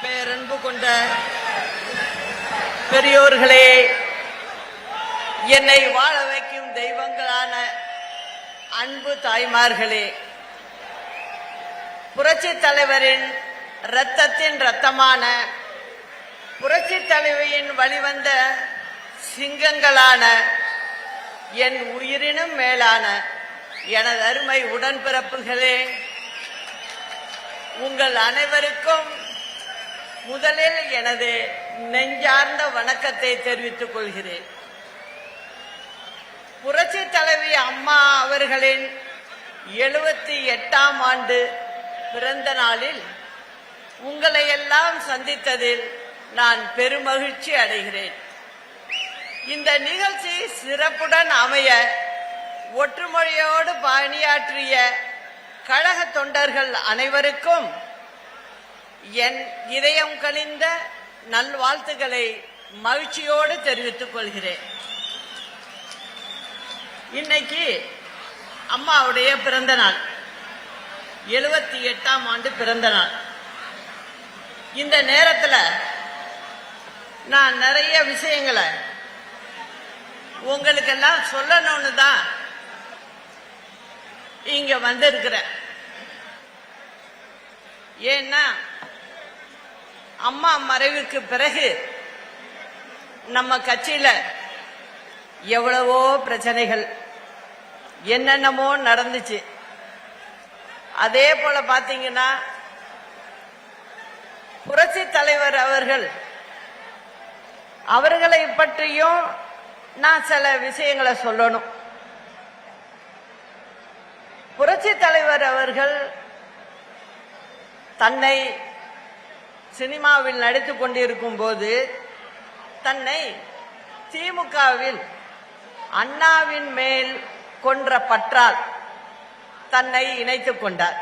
பேரன்பு கொண்ட பெரியோர்களே, என்னை வாழ வைக்கும் தெய்வங்களான அன்பு தாய்மார்களே, புரட்சி தலைவரின் இரத்தத்தின் இரத்தமான புரட்சி தலைவியின் வழிவந்த சிங்கங்களான என் உயிரினும் மேலான எனது அருமை உடன்பிறப்புகளே, உங்கள் அனைவருக்கும் முதலில் எனது நெஞ்சார்ந்த வணக்கத்தை தெரிவித்துக் கொள்கிறேன். புரட்சி தலைவி அம்மா அவர்களின் 78ஆம் ஆண்டு பிறந்த நாளில் உங்களை எல்லாம் சந்தித்ததில் நான் பெருமகிழ்ச்சி அடைகிறேன். இந்த நிகழ்ச்சி சிறப்புடன் அமைய ஒற்றுமொழியோடு பணியாற்றிய கழக தொண்டர்கள் அனைவருக்கும் என் இதயம் கனிந்த நல்வாழ்த்துக்களை மகிழ்ச்சியோடு தெரிவித்துக் கொள்கிறேன். இன்னைக்கு அம்மாவுடைய பிறந்த நாள், 78ஆம் ஆண்டு பிறந்த நாள். இந்த நேரத்தில் நான் நிறைய விஷயங்களை உங்களுக்கெல்லாம் சொல்லணும்னு தான் இங்க வந்திருக்கிறேன். ஏன்னா அம்மா மறைவுக்கு பிறகு நம்ம கட்சியில எவ்வளவோ பிரச்சனைகள் என்னென்னமோ நடந்துச்சு. அதே போல பாத்தீங்கன்னா புரட்சி தலைவர் அவர்களை பற்றியும் நான் சில விஷயங்களை சொல்லணும். புரட்சி தலைவர் அவர்கள் தன்னை சினிமாவில் நடித்துக் கொண்டிருக்கும் போது தன்னை திமுகவில் அண்ணாவின் மேல் கொன்ற பற்றால் தன்னை இணைத்துக் கொண்டார்.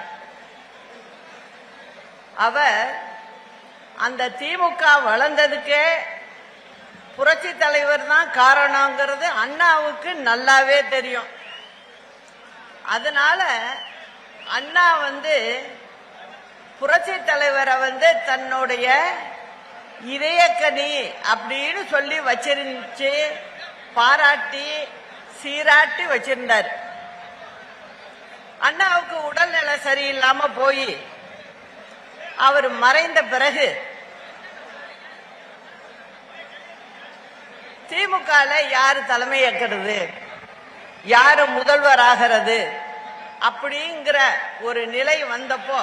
அவர் அந்த திமுக வளர்ந்ததுக்கே புரட்சி தலைவர் தான் காரணங்கிறது அண்ணாவுக்கு நல்லாவே தெரியும். அதனால அண்ணா புரட்சி தலைவரை தன்னுடைய இதயக்கனி அப்படின்னு சொல்லி வச்சிருந்துச்சு, பாராட்டி சீராட்டி வச்சிருந்தார். அண்ணாவுக்கு உடல்நிலை சரியில்லாம போய் அவர் மறைந்த பிறகு திமுகல யாரு தலைமை ஏற்கிறது, யாரு முதல்வர் ஆகிறது அப்படிங்கிற ஒரு நிலை வந்தப்போ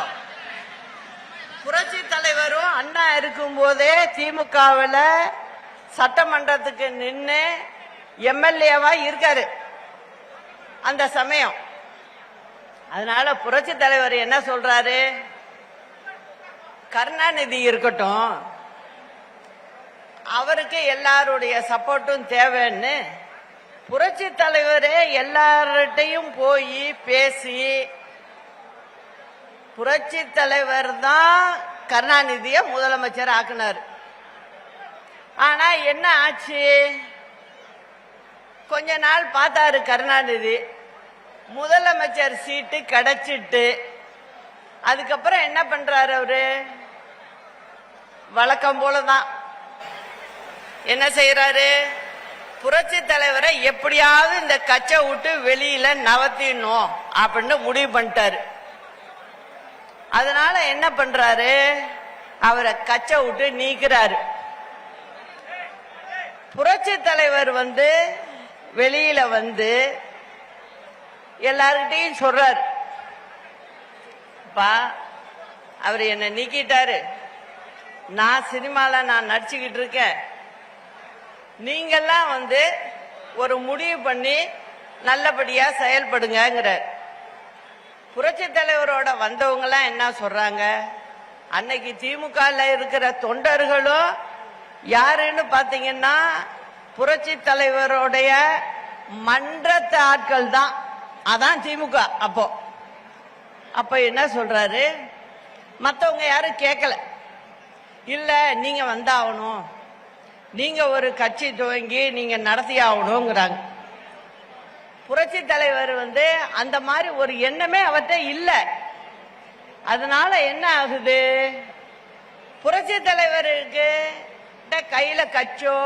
புரட்சி தலைவரும் அண்ணா இருக்கும் போதே திமுகவில் சட்டமன்றத்துக்கு நின்று எம்எல்ஏவா இருக்காரு அந்த சமயம். அதனால புரட்சி தலைவர் என்ன சொல்றாரு, கருணாநிதி இருக்கட்டும், அவருக்கு எல்லாருடைய சப்போர்ட்டும் தேவைன்னு புரட்சி தலைவரே எல்லார்கிட்டையும் போய் பேசி புரட்சி தலைவர் தான் கருணாநிதிய முதலமைச்சர் ஆக்குனார். ஆனா என்ன ஆச்சு, கொஞ்ச நாள் பார்த்தாரு கருணாநிதி, முதலமைச்சர் சீட்டு கிடைச்சிட்டு அதுக்கப்புறம் என்ன பண்றாரு அவரு, வழக்கம் போலதான் என்ன செய்யறாரு, புரட்சி தலைவரை எப்படியாவது இந்த கட்சை விட்டு வெளியில நவத்திடணும் அப்படின்னு முடிவு பண்ணிட்டாரு. அதனால என்ன பண்றாரு, அவரை கட்சை விட்டு நீக்கிறாரு. புரட்சி தலைவர் வெளியில எல்லார்கிட்டையும் சொல்றாரு, பா அவர் என்ன நீக்கிட்டாரு, நான் சினிமால நான் நடிச்சுக்கிட்டு இருக்கேன், நீங்கெல்லாம் ஒரு முடிவு பண்ணி நல்லபடியா செயல்படுங்கிற. புரட்சி தலைவரோட வந்தவங்க எல்லாம் என்ன சொல்றாங்க, அன்னைக்கு திமுக இருக்கிற தொண்டர்களும் யாருன்னு பாத்தீங்கன்னா புரட்சி தலைவருடைய மன்றத்து ஆட்கள் தான். அதான் திமுக. அப்ப என்ன சொல்றாரு, மத்தவங்க யாரும் கேட்கல, இல்ல நீங்க வந்தாகணும், நீங்க ஒரு கட்சி துவங்கி நீங்க நடத்தி ஆகணுங்கிறாங்க. புரட்சி தலைவர் அந்த மாதிரி ஒரு எண்ணமே அவர்கிட்ட இல்ல. அதனால என்ன ஆகுது, புரட்சி புரட்சி தலைவருக்கு கையில கச்சோ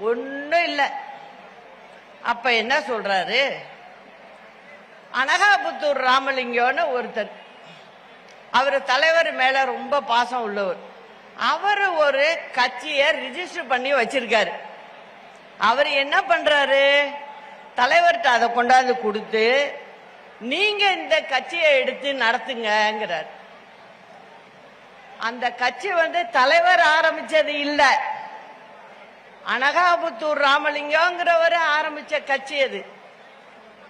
ஒன்னும் இல்லை. அப்ப என்ன சொல்றாரு, அனகாபுத்தூர் ராமலிங்கம்னு ஒருத்தர், அவர் தலைவர் மேல ரொம்ப பாசம் உள்ளவர். அவர் ஒரு கட்சியை ரிஜிஸ்டர் பண்ணி வச்சிருக்காரு. அவர் என்ன பண்றாரு, தலைவர்கிட்ட அதை கொண்டாந்து கொடுத்து நீங்க இந்த கட்சியை எடுத்து நடத்துங்கிறார். அந்த கட்சி தலைவர் ஆரம்பிச்சது இல்ல, அனகாபுத்தூர் ராமலிங்கம்ங்கிறவர் ஆரம்பிச்ச கட்சி அது.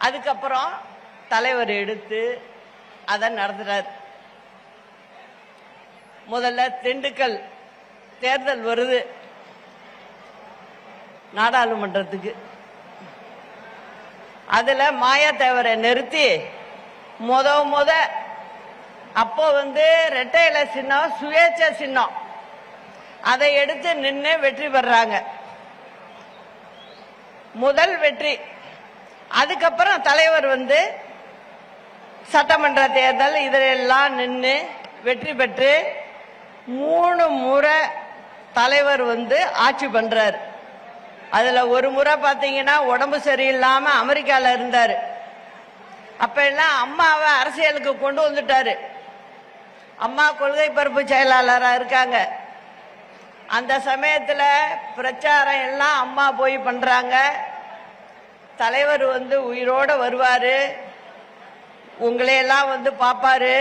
அதுக்கப்புறம் தலைவர் எடுத்து அதை நடத்துறார். முதல்ல திண்டுக்கல் தேர்தல் வருது நாடாளுமன்றத்துக்கு. அதுல மாயாதேவரை நிறுத்தி முத அப்போ ரெட்டை இலை சின்னம், சுயேட்சை சின்னம், அதை எடுத்து நின்று வெற்றி பெறாங்க. முதல் வெற்றி. அதுக்கப்புறம் தலைவர் சட்டமன்ற தேர்தல் இதெல்லாம் நின்று வெற்றி பெற்று 3 முறை தலைவர் ஆட்சி பண்றாரு. அதுல ஒரு முறை பாத்தீங்கன்னா உடம்பு சரியில்லாம அமெரிக்கால இருந்தாரு. அப்ப எல்லாம் அம்மாவை அரசியலுக்கு கொண்டு வந்துட்டாரு. அம்மா கொள்கை பரப்பு செயலாளரா இருக்காங்க. அந்த சமயத்துல பிரச்சாரம் எல்லாம் அம்மா போய் பண்றாங்க. தலைவர் உயிரோட வருவாரு, உங்களையெல்லாம் பாப்பாரு,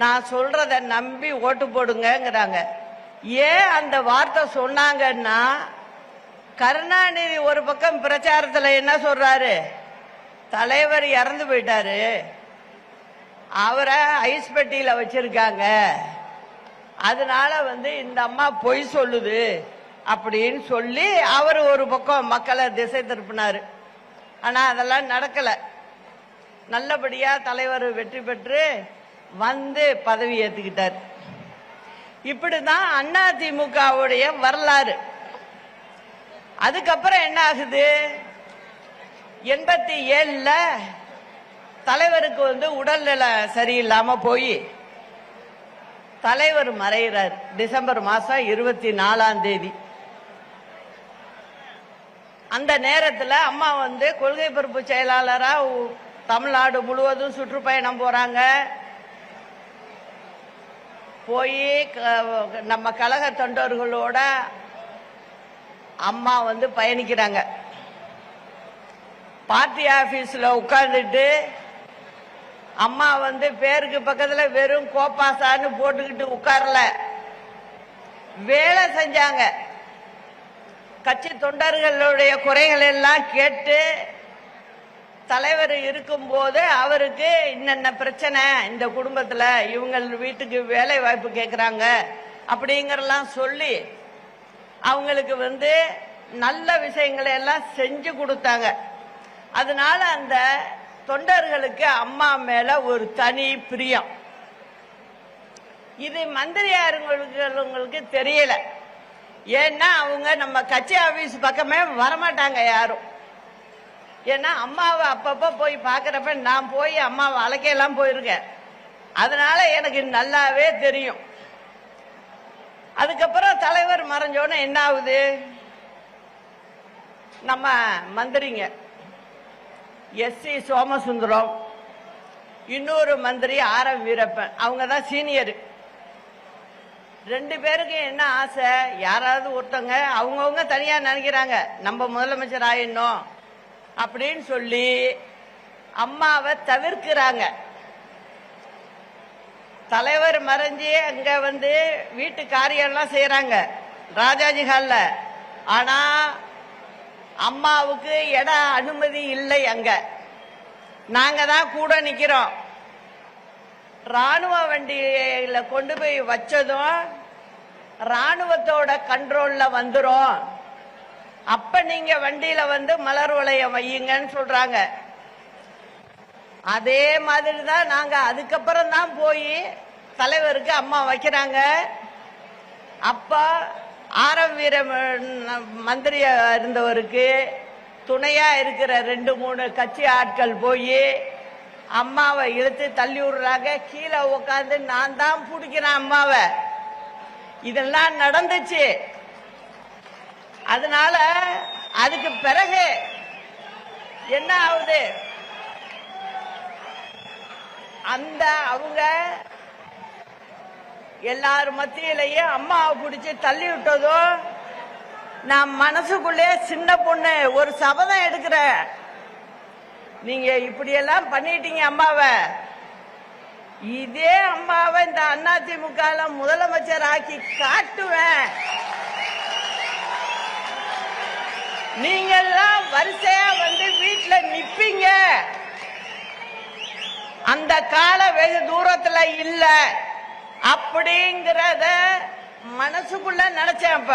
நான் சொல்றத நம்பி ஓட்டு போடுங்கிறாங்க. ஏன் அந்த வார்த்தை சொன்னாங்கன்னா, கருணாநிதி ஒரு பக்கம் பிரச்சாரத்துல என்ன சொல்றாரு, தலைவர் இறந்து போயிட்டாரு, அவரை ஐஸ் பெட்டியில வச்சிருக்காங்க, அதனால இந்த அம்மா பொய் சொல்லுது அப்படின்னு சொல்லி அவர் ஒரு பக்கம் மக்களை திசை திருப்பினாரு. ஆனா அதெல்லாம் நடக்கல. நல்லபடியா தலைவர் வெற்றி பெற்று பதவி ஏத்துக்கிட்டார். இப்படிதான் அதிமுகவுடைய வரலாறு. அதுக்கப்புறம் என்ன ஆகுது, 87ல தலைவருக்கு உடல்நிலை சரியில்லாம போய் தலைவர் மறைகிறார். டிசம்பர் மாசம் 24ஆம் தேதி. அந்த நேரத்தில் அம்மா கொள்கை பொறுப்பு செயலாளரா தமிழ்நாடு முழுவதும் சுற்றுப்பயணம் போறாங்க. போய் நம்ம கழக தொண்டர்களோட அம்மா பயணிக்கிறாங்க. பார்ட்டி ஆபீஸ்ல உட்கார்ந்துட்டு அம்மா பேருக்கு பக்கத்துல வெறும் கோப்பாசான்னு போட்டுக்கிட்டு உட்காரல, வேலை செஞ்சாங்க. கட்சி தொண்டர்களுடைய குறைகள் எல்லாம் கேட்டு தலைவர் இருக்கும் போது அவருக்கு இன்னென்ன பிரச்சனை இந்த குடும்பத்துல, இவங்க வீட்டுக்கு வேலை வாய்ப்பு கேட்கிறாங்க அப்படிங்கறதெல்லாம் சொல்லி அவங்களுக்கு நல்ல விஷயங்களை எல்லாம் செஞ்சு கொடுத்தாங்க. அதனால அந்த தொண்டர்களுக்கு அம்மா மேல ஒரு தனி பிரியம். இது மந்திரியாருங்களுக்கு தெரியல. ஏன்னா அவங்க நம்ம கட்சி ஆபீஸ் பக்கமே வரமாட்டாங்க யாரும். ஏன்னா அம்மாவை அப்பப்ப போய் பாக்குறப்ப நான் போய் அம்மாவை அழைக்கலாம் போயிருக்கேன். அதனால எனக்கு நல்லாவே தெரியும். அதுக்கப்புறம் தலைவர் மறைஞ்சோன்னு என்ன ஆகுது, நம்ம மந்திரிங்க எஸ்.சி. சோமசுந்தரம், இன்னொரு மந்திரி ஆர்.எம். வீரப்பன், அவங்க தான் சீனியர். 2 பேருக்கு என்ன ஆசை, யாராவது ஒருத்தங்க அவங்கவுங்க தனியா நினைக்கிறாங்க நம்ம முதலமைச்சர் ஆயிடணும் அப்படின்னு சொல்லி அம்மாவை தவிர்க்கிறாங்க. தலைவர் மறைஞ்சி அங்க வீட்டு காரியம்லாம் செய்யறாங்க ராஜாஜி ஹால்ல. ஆனா அம்மாவுக்கு இட அனுமதி இல்லை. அங்க நாங்க தான் கூட நிக்கிறோம். ராணுவ வண்டியில கொண்டு போய் வச்சதும் ராணுவத்தோட கண்ட்ரோல்ல வந்துரும், அப்ப நீங்க வண்டியில மலர் வளையம் வையுங்கன்னு சொல்றாங்க. அதே மாதிரி தான் நாங்க அதுக்கப்புறம் தான் போய் தலைவருக்கு அம்மா வைக்கிறாங்க. அப்ப ஆர்.எம். வீரமன் மந்திரியா இருந்தவருக்கு துணையா இருக்கிற 2-3 கட்சி ஆட்கள் போய் அம்மாவை இழுத்து தள்ளி விடுறாங்க. கீழே உட்காந்து நான் தான் பிடிக்கிறேன் அம்மாவை, இதெல்லாம் நடந்துச்சு. அதனால அதுக்கு பிறகு என்ன ஆகுது, அந்த அவங்க எல்லாரும் மத்தியிலேயே அம்மாவை பிடிச்சி தள்ளி விட்டதோ, நான் மனசுக்குள்ளே சின்ன பொண்ணு ஒரு சபதம் எடுக்கிறேன், நீங்க இப்படியெல்லாம் பண்ணிட்டீங்க அம்மாவை, இதே அம்மாவை இந்த அதிமுக முதலமைச்சர் ஆக்கி காட்டுவேன், நீங்க எல்லாம் வரிசையா வந்து வீட்டுல நிப்பீங்க, அந்த கால வெகு தூரத்துல இல்ல அப்படிங்கறத மனசுக்குள்ள நினைச்சேன். அப்ப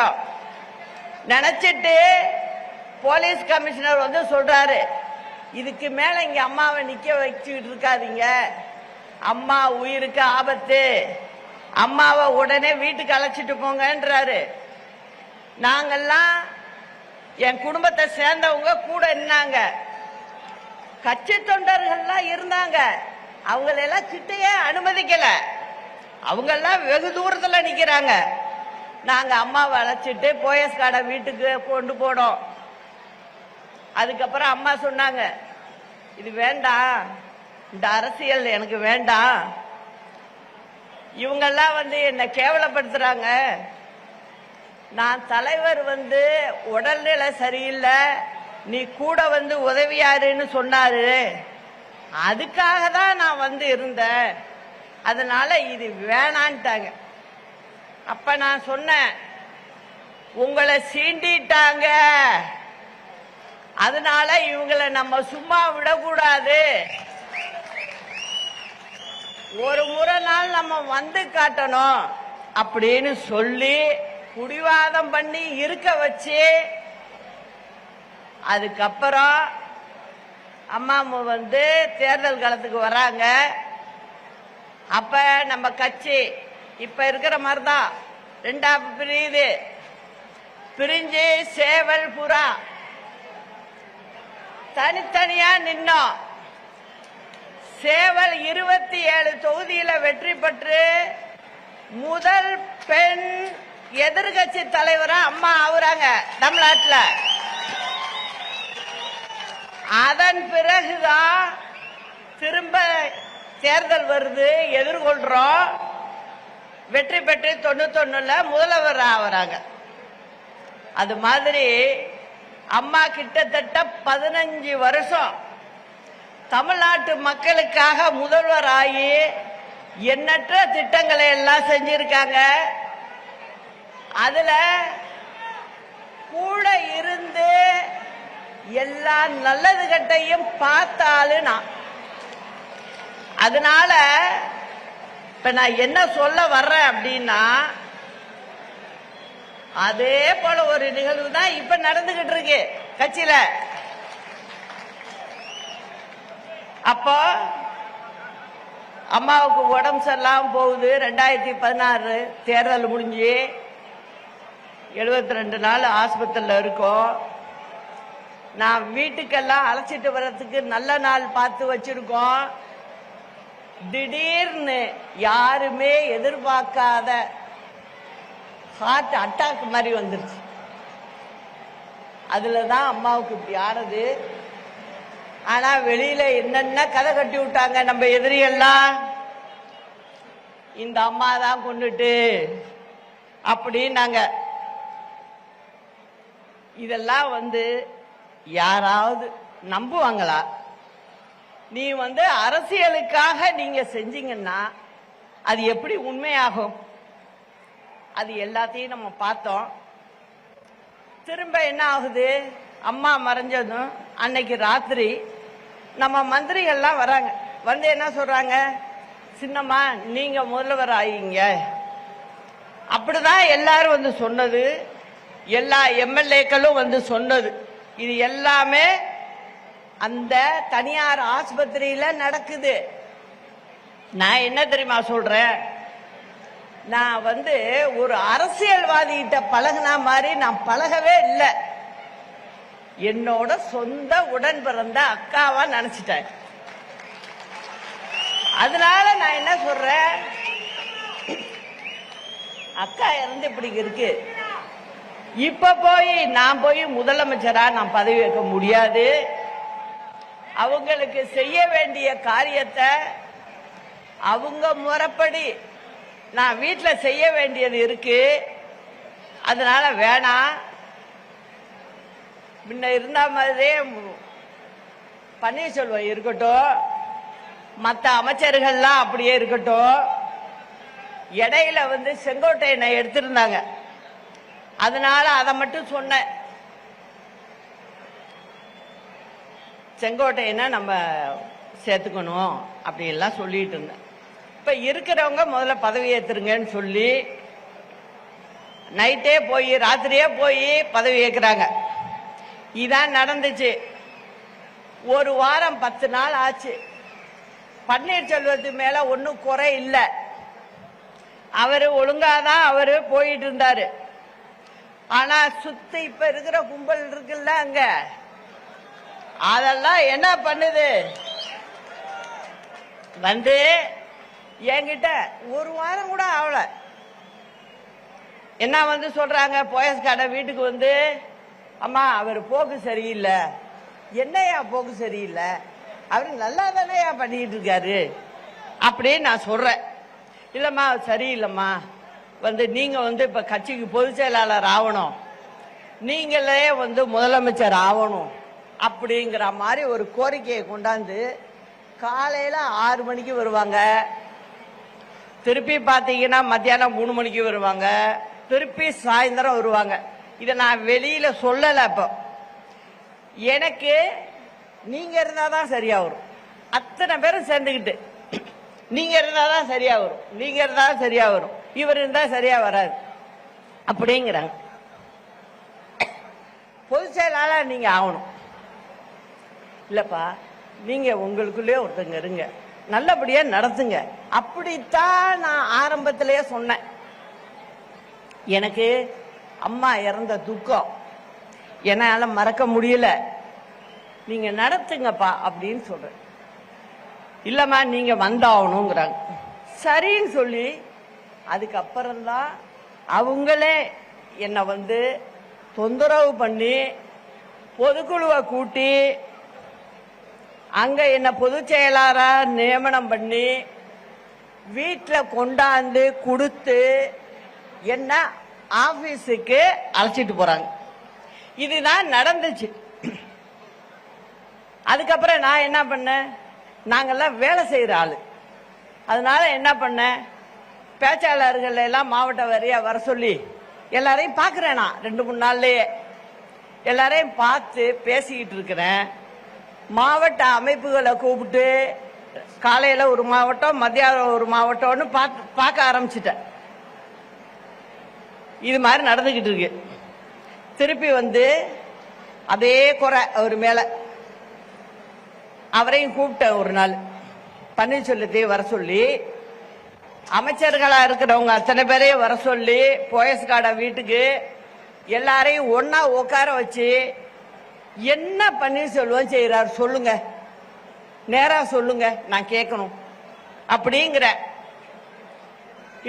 நினைச்சிட்டு போலீஸ் கமிஷனர் வந்து சொல்றாரு, இதுக்கு மேல இங்க அம்மாவை நிக்க வச்சுக்கிட்டு இருக்காதீங்க, அம்மா உயிருக்கு ஆபத்து, அம்மாவை உடனே வீட்டுக்கு அழைச்சிட்டு போங்கன்றாரு. நாங்கெல்லாம் என் குடும்பத்தை சேர்ந்தவங்க கூட இருந்தாங்க, கட்சி தொண்டர்கள்லாம் இருந்தாங்க, அவங்களெல்லாம் கிட்டையே அனுமதிக்கல, அவங்க எல்லாம் வெகு தூரத்துல நிக்கிறாங்க. நாங்க அம்மாவை அழைச்சிட்டு போயஸ் கார்டை வீட்டுக்கு கொண்டு போனோம். அதுக்கப்புறம் அம்மா சொன்னாங்க, இது வேண்டாம், இந்த அரசியல் எனக்கு வேண்டாம், இவங்கெல்லாம் வந்து என்ன கேவலப்படுத்துறாங்க, நான் தலைவர் வந்து உடல்நிலை சரியில்லை, நீ கூட வந்து உதவியாருன்னு சொன்னாரு, அதுக்காக தான் நான் வந்து இருந்தேன், அதனால இது வேணான்ட்டாங்க. அப்ப நான் சொன்னேன், உங்களை சீண்டிட்டாங்க, அதனால இவங்களை நம்ம சும்மா விடக்கூடாது, ஒரு முறை நாள் நம்ம வந்து காட்டணும் அப்படின்னு சொல்லி புடிவாதம் பண்ணி இருக்க வச்சு, அதுக்கப்புறம் அம்மா வந்து தேர்தல் களத்துக்கு வராங்க. அப்ப நம்ம கட்சி இப்ப இருக்கிற மாதிரிதான் ரெண்டா பிரியுது, பிரிஞ்சு சேவல் புறா தனித்தனியா நின்னோம். சேவல் 27 தொகுதியில வெற்றி பெற்று முதல் பெண் எதிர்கட்சி தலைவரா அம்மா ஆகுறாங்க தமிழ்நாட்டில். அதன் பிறகுதான் திரும்ப தேர்தல் வருது, எதிர்கொள்றோம், வெற்றி பெற்று 91ல முதல்வர் ஆகுறாங்க. அது மாதிரி அம்மா கிட்டத்தட்ட 15 வருஷம் தமிழ்நாட்டு மக்களுக்காக முதல்வர் ஆகி எண்ணற்ற திட்டங்களை எல்லாம் செஞ்சிருக்காங்க. அதுல கூட இருந்து எல்லா நல்லது கட்டையும் பார்த்தாலும் நான், அதனால இப்ப நான் என்ன சொல்ல வர்றேன் அப்படின்னா, அதே போல ஒரு நிகழ்வு தான் இப்ப நடந்துகிட்டு இருக்கு கட்சியில. அப்போ அம்மாவுக்கு உடம்பு சரியில்லாம போகுது. 2016 தேர்தல் முடிஞ்சு 72 நாள் ஆஸ்பத்திரியில் இருக்கோம். நான் வீட்டுக்கெல்லாம் அழைச்சிட்டு வர்றதுக்கு நல்ல நாள் பார்த்து வச்சிருக்கோம். திடீர்னு யாருமே எதிர்பார்க்காத ஹார்ட் அட்டாக் மாதிரி வந்துருச்சு. அதுலதான் அம்மாவுக்கு இப்படி ஆனது. ஆனா வெளியில என்னென்ன கதை கட்டி விட்டாங்க நம்ம எதிரியெல்லாம், இந்த அம்மா தான் கொண்டுட்டு அப்படின்னாங்க. இதெல்லாம் வந்து யாராவது நம்புவாங்களா? நீ வந்து அரசியலுக்காக நீங்க செஞ்சீங்கன்னா அது எப்படி உண்மையாகும்? அது எல்லாத்தையும் நம்ம பார்த்தோம். திரும்ப என்ன ஆகுது, அம்மா மறைஞ்சதும் அன்னைக்கு ராத்திரி நம்ம மந்திரிகள்லாம் வராங்க. வந்து என்ன சொல்றாங்க, சின்னம்மா நீங்க முதல்வர் ஆகிங்க. அப்படிதான் எல்லாரும் வந்து சொன்னது, எல்லா எம்எல்ஏக்களும் வந்து சொன்னது. இது எல்லாமே அந்த தனியார் ஆஸ்பத்திரியில நடக்குது. நான் என்ன தெரியுமா சொல்றேன், நான் வந்து ஒரு அரசியல்வாதிகிட்ட பழகின மாதிரி நான் பழகவே இல்லை. என்னோட சொந்த உடன் பிறந்த அக்காவா நினைச்சிட்டேன். அதனால நான் என்ன சொல்றேன், அக்கா இறந்து இப்படி இருக்கு. இப்ப போய் நான் போய் முதலமைச்சரா நான் பதவி வைக்க முடியாது. அவங்களுக்கு செய்ய வேண்டிய காரியத்தை அவங்க முறைப்படி நான் வீட்டுல செய்ய வேண்டியது இருக்கு. அதனால வேணாம். முன்ன இருந்த மாதிரியே பன்னீர்செல்வம் இருக்கட்டும், மற்ற அமைச்சர்கள்லாம் அப்படியே இருக்கட்டும். இடையில செங்கோட்டையனை எடுத்திருந்தாங்க, அதனால அதை மட்டும் சொன்னேன். செங்கோட்டையனை நம்ம சேர்த்துக்கணும் அப்படி எல்லாம் சொல்லிட்டு இருந்தேன். இப்ப இருக்கிறவங்க முதல்ல பதவி ஏத்துருங்கன்னு சொல்லி நைட்டே போய் ராத்திரியே போய் பதவி ஏற்கிறாங்க. இதான் நடந்துச்சு. ஒரு வாரம் 10 நாள் ஆச்சு. பன்னீர்செல்வத்து மேல ஒன்னும் குறை இல்லை. அவரு ஒழுங்காதான் அவரு போயிட்டு இருந்தாரு. ஆனா சுத்தி இப்ப இருக்கிற கும்பல் இருக்குல்ல, அங்க அதெல்லாம் என்ன பண்ணுது? என்கிட்ட ஒரு வாரம் கூட ஆகல. என்ன சொல்றாங்க, போயஸ் கடை வீட்டுக்கு அம்மா அவர் போக்கு சரியில்லை. என்னையா போக்கு சரியில்லை? அவரு நல்லா தானேயா பண்ணிட்டு இருக்காரு அப்படின்னு நான் சொல்றேன். இல்லம்மா சரியில்லைம்மா, நீங்க இப்ப கட்சிக்கு பொதுச் செயலாளர் ஆகணும், நீங்களே முதலமைச்சர் ஆகணும் அப்படிங்கிற மாதிரி ஒரு கோரிக்கையை கொண்டாந்து காலையில 6 மணிக்கு வருவாங்க. திருப்பி பாத்தீங்கன்னா மத்தியானம் 3 மணிக்கு வருவாங்க. திருப்பி சாயந்தரம் வருவாங்க. இதை நான் வெளியில சொல்லல. இப்போ எனக்கு நீங்க இருந்தாதான் சரியா வரும். அத்தனை பேரும் சேர்ந்துக்கிட்டு நீங்க இருந்தாதான் சரியா வரும், நீங்க இருந்தா சரியா வரும், இவர் இருந்தா சரியா வராது அப்படிங்கிறாங்க. பொதுச் செயலாளர் நீங்க ஆகணும். இல்லப்பா, நீங்க உங்களுக்குள்ளே ஒருத்தங்க இருங்க, நல்லபடியா நடத்துங்க. அப்படித்தான் நான் ஆரம்பத்திலேயே சொன்னேன். எனக்கு அம்மா இறந்த துக்கம் என்னால மறக்க முடியல. நீங்க நடத்துங்கப்பா அப்படின்னு சொல்றேன். இல்லம்மா நீங்க வந்தாகணுங்கிறாங்க. சரின்னு சொல்லி அதுக்கப்புறம்தான் அவங்களே என்னை தொந்தரவு பண்ணி பொதுக்குழுவை கூட்டி அங்க என்ன பொதுச் செயலாளரா நியமனம் பண்ணி வீட்டில் கொண்டாந்து கொடுத்து என்ன ஆபீஸுக்கு அழைச்சிட்டு போறாங்க. இதுதான் நடந்துச்சு. அதுக்கப்புறம் நான் என்ன பண்ணேன், நாங்கெல்லாம் வேலை செய்யற ஆளு, அதனால என்ன பண்ணேன், பேச்சாளர்கள் எல்லாம் மாவட்ட வாரியா வர சொல்லி எல்லாரையும் பாக்குறேன். நான் 2-3 நாள்லயே எல்லாரையும் பார்த்து பேசிக்கிட்டு இருக்கிறேன். மாவட்ட அமைப்புகளை கூப்பிட்டு காலையில ஒரு மாவட்டம், மத்தியானம் ஒரு மாவட்டம்னு பார்க்க ஆரம்பிச்சிட்டேன். இது மாதிரி நடந்துகிட்டு இருக்கு. திருப்பி அதே குறை அவர் மேல. அவரையும் கூப்பிட்டேன் ஒரு நாள், பன்னீர்செல்வத்தையும் வர சொல்லி, அமைச்சர்களா இருக்கிறவங்க அத்தனை பேரையும் வர சொல்லி போயஸ் கார்டை வீட்டுக்கு எல்லாரையும் ஒன்னா உட்கார வச்சு என்ன பன்னீர்செல்வம் செய்யறாரு சொல்லுங்க, நேரா சொல்லுங்க, நான் கேட்கணும் அப்படிங்கிற.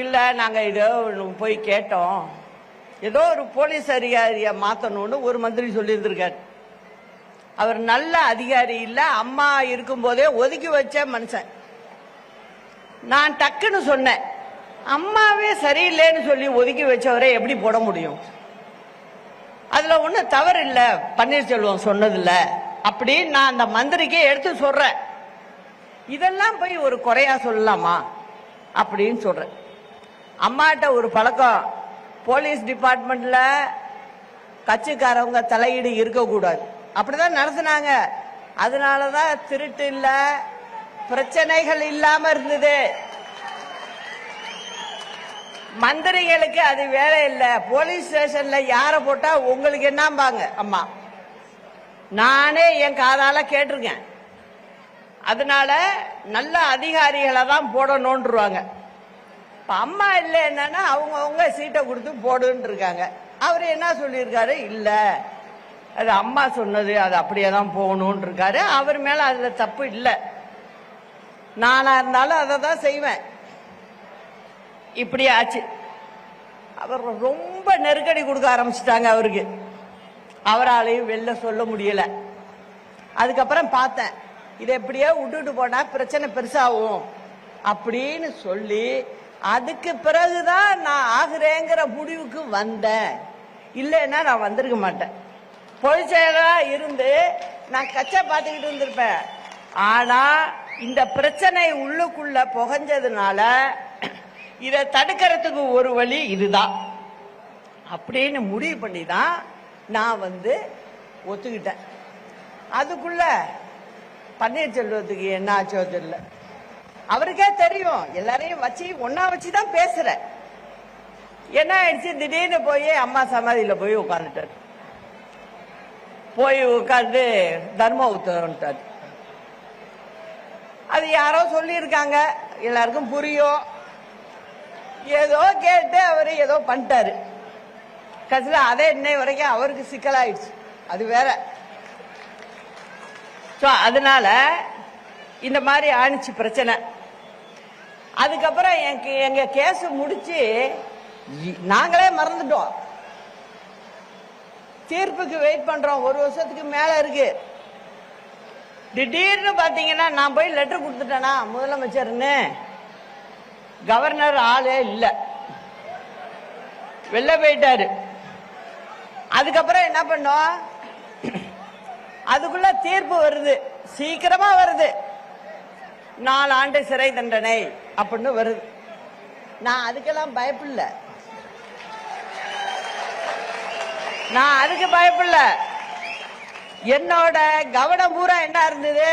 இல்ல நாங்க இதோ போய் கேட்டோம், ஏதோ ஒரு போலீஸ் அதிகாரிய மாத்தணும்னு ஒரு மந்திரி சொல்லி இருந்திருக்காரு. அவர் நல்ல அதிகாரி இல்ல, அம்மா இருக்கும் போதே ஒதுக்கி வச்ச மனுஷன். நான் டக்குன்னு சொன்னேன், அம்மாவே சரியில்லைன்னு சொல்லி ஒதுக்கி வச்சவரை எப்படி போட முடியும்? அதுல ஒண்ணு தவறு இல்ல பன்னீர்செல்வம் சொன்னதில்ல அப்படின்னு நான் அந்த மந்திரிக்கே எடுத்து சொல்றேன். இதெல்லாம் போய் ஒரு குறையா சொல்லலாமா அப்படின்னு சொல்றேன். அம்மாட்ட ஒரு பழக்கம், போலீஸ் டிபார்ட்மெண்ட்ல கட்சிக்காரவங்க தலையீடு இருக்கக்கூடாது, அப்படிதான் நடத்தினாங்க. அதனாலதான் திருட்டு இல்ல, பிரச்சனைகள் இல்லாம இருந்தது. மந்திரிகளுக்கு அது வேலை இல்ல. போலீஸ் ஸ்டேஷன்ல யார போட்டா உங்களுக்கு என்னம்பாங்க அம்மா, நானே என் காதால கேட்டிருக்கேன். அதனால நல்ல அதிகாரிகளை தான் போடணும்ன்றுவாங்க. அம்மா இல்ல என்னன்னா அவங்க சீட்டை கொடுத்து போடுன்னு இருக்காங்க. அவரு என்ன சொல்லியிருக்காரு, இல்ல அது அம்மா சொன்னது, அது அப்படியே தான் போகணும்னு இருக்காரு. அவர் மேல அதுல தப்பு இல்லை. நானா இருந்தாலும் அதை தான் செய்வேன். இப்படி ஆச்சு. அவர் ரொம்ப நெருக்கடி கொடுக்க ஆரம்பிச்சிட்டாங்க அவருக்கு. அவராலையும் வெளில சொல்ல முடியல. அதுக்கப்புறம் பார்த்தேன், இதை எப்படியோ விட்டுட்டு போனா பிரச்சனை பெருசாகும் அப்படின்னு சொல்லி அதுக்கு பிறகுதான் நான் ஆகுறேங்கிற முடிவுக்கு வந்தேன். இல்லைன்னா நான் வந்திருக்க மாட்டேன். பொதுச் செயலரா இருந்து நான் கச்சா பார்த்துக்கிட்டு இருந்திருப்பேன். ஆனா இந்த பிரச்சனை உள்ளுக்குள்ள புகஞ்சதுனால இதை தடுக்கிறதுக்கு ஒரு வழி இதுதான் அப்படின்னு முடிவு பண்ணி தான் நான் ஒத்துக்கிட்டேன். அதுக்குள்ள பன்னீர்செல்வத்துக்கு என்ன ஆச்சோ தெரியல. அவருக்கே தெரியும், எல்லாரையும் வச்சு ஒன்னா வச்சுதான் பேசுற. என்ன ஆயிடுச்சு, திடீர்னு போய் அம்மா சமாதியில போய் உட்காந்துட்டாரு. போய் உட்காந்து தர்ம உத்தரவுட்டாரு. அது யாரோ சொல்லி இருக்காங்க, எல்லாருக்கும் புரியும். ஏதோ கேட்டு அவரு ஏதோ பண்ணிட்டாரு. கடைசியில் அதே இன்னை வரைக்கும் அவருக்கு சிக்கலாயிடுச்சு. அது வேற. அதனால இந்த மாதிரி ஆணிச்சு பிரச்சனை. அதுக்கப்புறம் எங்க கேஸ் முடிச்சு நாங்களே மறந்துட்டோம். தீர்ப்புக்கு வெயிட் பண்றோம். 1 வருஷத்துக்கு மேல இருக்கு. திடீர்னு பாத்தீங்கன்னா நான் போய் லெட்டர் கொடுத்துட்டேனா முதலமைச்சர்னு, கவர்னர் ஆளே இல்ல, வெளில போயிட்டாரு. அதுக்கப்புறம் என்ன பண்ணோம், அதுக்குள்ள தீர்ப்பு வருது, சீக்கிரமா வருது, 4 ஆண்டு சிறை தண்டனை அப்படின்னு வருது. நான் அதுக்கெல்லாம் பயப்படல. நான் அதுக்கு பயப்படல. என்னோட கவனம் பூரா என்ன இருந்தது,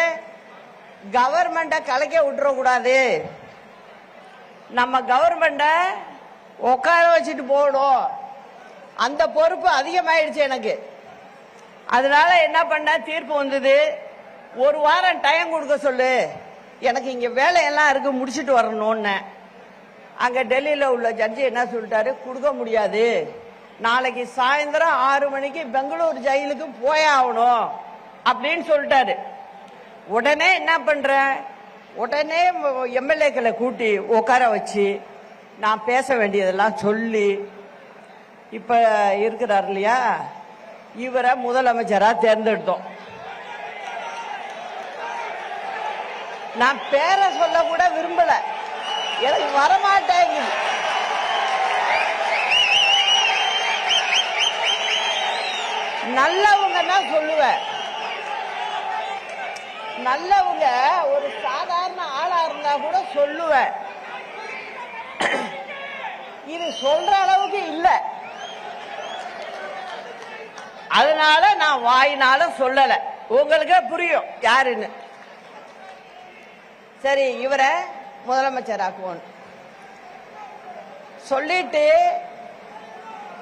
கவர்மெண்ட கலைக்க விட்டுற கூடாது, நம்ம கவர்மெண்ட உட்கார வச்சுட்டு போகணும். அந்த பொறுப்பு அதிகமாயிடுச்சு எனக்கு. அதனால என்ன பண்ண, தீர்ப்பு வந்தது, 1 வாரம் டைம் கொடுக்க சொல்லு, எனக்கு இங்க வேலையெல்லாம் இருக்கு, முடிச்சுட்டு வரணும்னு. அங்க டெல்லியில உள்ள ஜட்ஜி என்ன சொல்லிட்டாரு, கொடுக்க முடியாது, நாளைக்கு சாயந்தரம் 6 மணிக்கு பெங்களூர் ஜெயிலுக்கு போயாகணும் அப்படின்னு சொல்லிட்டாரு. உடனே என்ன பண்ற, உடனே எம்எல்ஏக்களை கூட்டி உட்கார வச்சு நான் பேச வேண்டியதெல்லாம் சொல்லி, இப்ப இருக்கிறார் இல்லையா, இவரை முதலமைச்சரா தேர்ந்தெடுத்தோம். நான் பேரை சொல்ல கூட விரும்பல, எனக்கு வரமாட்டேங்க. நல்லவங்க தான் சொல்லுவேன். நல்லவங்க ஒரு சாதாரண ஆளா இருந்தா கூட சொல்லுவேன். இது சொல்ற அளவுக்கு இல்ல. அதனால நான் வாயினால சொல்லல, உங்களுக்கே புரியும் யாருன்னு. சரி, இவரை முதலமைச்சராக்குவோம் சொல்லிட்டு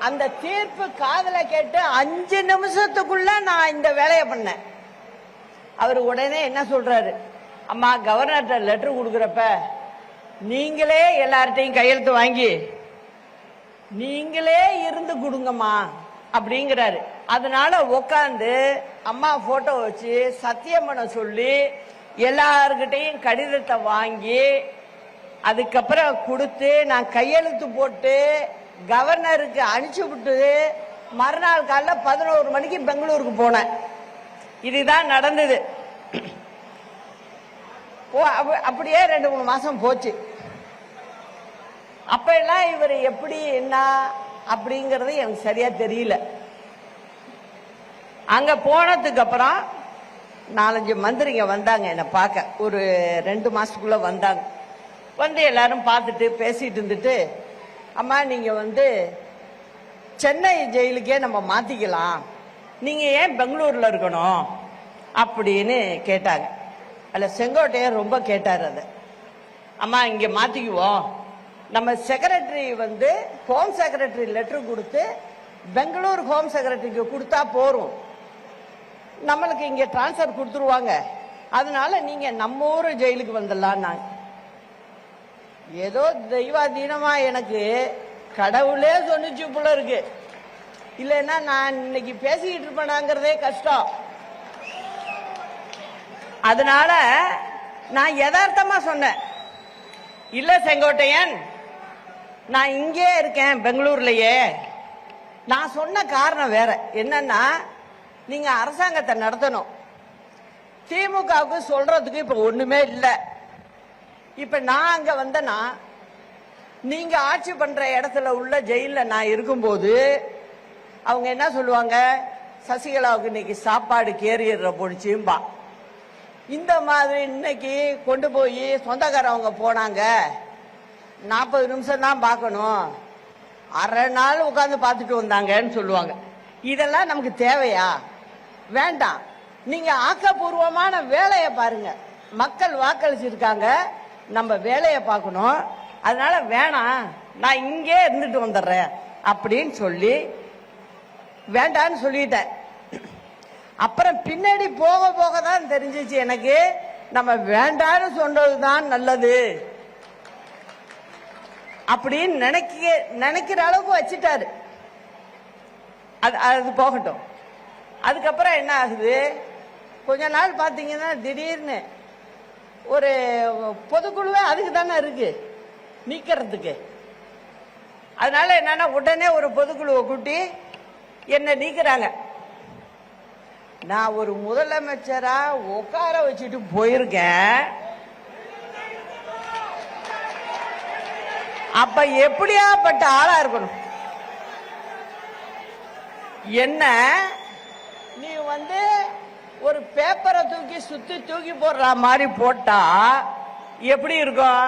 அந்த தீர்ப்பு காதல கேட்டு 5 நிமிஷத்துக்குள்ள நான் இந்த வேலையை பண்ணேன். அவர் உடனே என்ன சொல்றாரு, அம்மா கவர்னர்கிட்ட லெட்டர் கொடுக்கறப்ப நீங்களே எல்லார்ட்டையும் கையெழுத்து வாங்கி நீங்களே இருந்து கொடுங்கம்மா அப்படிங்கிறாரு. அதனால உட்காந்து அம்மா போட்டோ வச்சு சத்தியம் பண்ண சொல்லி எல்லார்கிட்டையும் கடிதத்தை வாங்கி அதுக்கப்புறம் கொடுத்து நான் கையெழுத்து போட்டு கவர்னருக்கு அனுப்பிச்சு விட்டு மறுநாள் காலைல 11 மணிக்கு பெங்களூருக்கு போனேன். இதுதான் நடந்தது. அப்படியே 2-3 மாசம் போச்சு. அப்ப எல்லாம் இவர் எப்படி என்ன அப்படிங்கறது எனக்கு சரியா தெரியல. அங்க போனதுக்கு அப்புறம் 4-5 மந்திரிங்க வந்தாங்க என்ன பார்க்க. ஒரு 2 மாசத்துக்குள்ள வந்தாங்க. வந்து எல்லாரும் பார்த்துட்டு பேசிட்டு இருந்துட்டு, அம்மா நீங்க சென்னை ஜெயிலுக்கே நம்ம மாத்திக்கலாம், நீங்க ஏன் பெங்களூர்ல இருக்கணும் அப்படின்னு கேட்டாங்க. அதுல செங்கோட்டையன் ரொம்ப கேட்டார். அது அம்மா இங்க மாத்திக்குவோம், நம்ம செக்ரட்டரி ஹோம் செக்ரட்டரி லெட்டர் கொடுத்து பெங்களூர் ஹோம் செக்ரட்டரிக்கு கொடுத்தா போறோம், நம்மளுக்கு இங்க டிரான்ஸ்பர் கொடுத்துருவாங்க, அதனால நீங்க நம்ம ஊர் ஜெயிலுக்கு வந்துடலாம். நான் ஏதோ தெய்வாதீனமா எனக்கு கடவுளே சொன்னிச்சு போல இருக்கு, இல்லைன்னா நான் இன்னைக்கு பேசிக்கிட்டு இருப்பேனாங்கிறதே கஷ்டம். அதனால நான் யதார்த்தமா சொன்னேன், இல்ல செங்கோட்டையன் நான் இங்கே இருக்கேன் பெங்களூர்லயே. நான் சொன்ன காரணம் வேற என்னன்னா, நீங்க அரசாங்கத்தை நடத்தணும். திமுகவுக்கு சொல்றதுக்கு இப்ப ஒண்ணுமே இல்லை. இப்ப நான் அங்க வந்தேன்னா, நீங்க ஆட்சி பண்ற இடத்துல உள்ள ஜெயில நான் இருக்கும்போது அவங்க என்ன சொல்லுவாங்க, சசிகலாவுக்கு இன்னைக்கு சாப்பாடு கேரியர்ல போடுச்சும்பா. இந்த மாதிரி இன்னைக்கு கொண்டு போய் சொந்தக்காரவங்க போனாங்க, 40 நிமிஷம் தான் பார்க்கணும், அரை நாள் உட்காந்து பார்த்துட்டு வந்தாங்கன்னு சொல்லுவாங்க. இதெல்லாம் நமக்கு தேவையா? வேண்டாம். நீங்க ஆக்கப்பூர்வமான வேலையை பாருங்க. மக்கள் வாக்களிச்சிருக்காங்க, நம்ம வேலையை பார்க்கணும். அதனால வேணாம், நான் இங்கே இருந்துட்டு வந்துடுறேன் அப்படின்னு சொல்லி வேண்டான்னு சொல்லிட்டேன். அப்புறம் பின்னாடி போக போக தான் தெரிஞ்சிச்சு எனக்கு, நம்ம வேண்டான்னு சொன்னதுதான் நல்லது அப்படின்னு நினைக்கிற அளவுக்கு வச்சுட்டாரு. அது போகட்டும். அதுக்கப்புறம் என்ன ஆகுது, கொஞ்ச நாள் பார்த்தீங்கன்னா திடீர்னு ஒரு பொதுக்குழுவே அதுக்கு தானே இருக்கு, நீக்கிறதுக்கு. அதனால என்னன்னா, உடனே ஒரு பொதுக்குழுவை கூட்டி என்ன நீக்கிறாங்க. நான் ஒரு முதலமைச்சரா உட்கார வச்சுட்டு போயிருக்கேன். அப்ப எப்படியாப்பட்ட ஆளா இருக்கணும்? என்ன நீ ஒரு பேப்பரை தூக்கி போடுற மாதிரி போட்டா எப்படி இருக்கும்?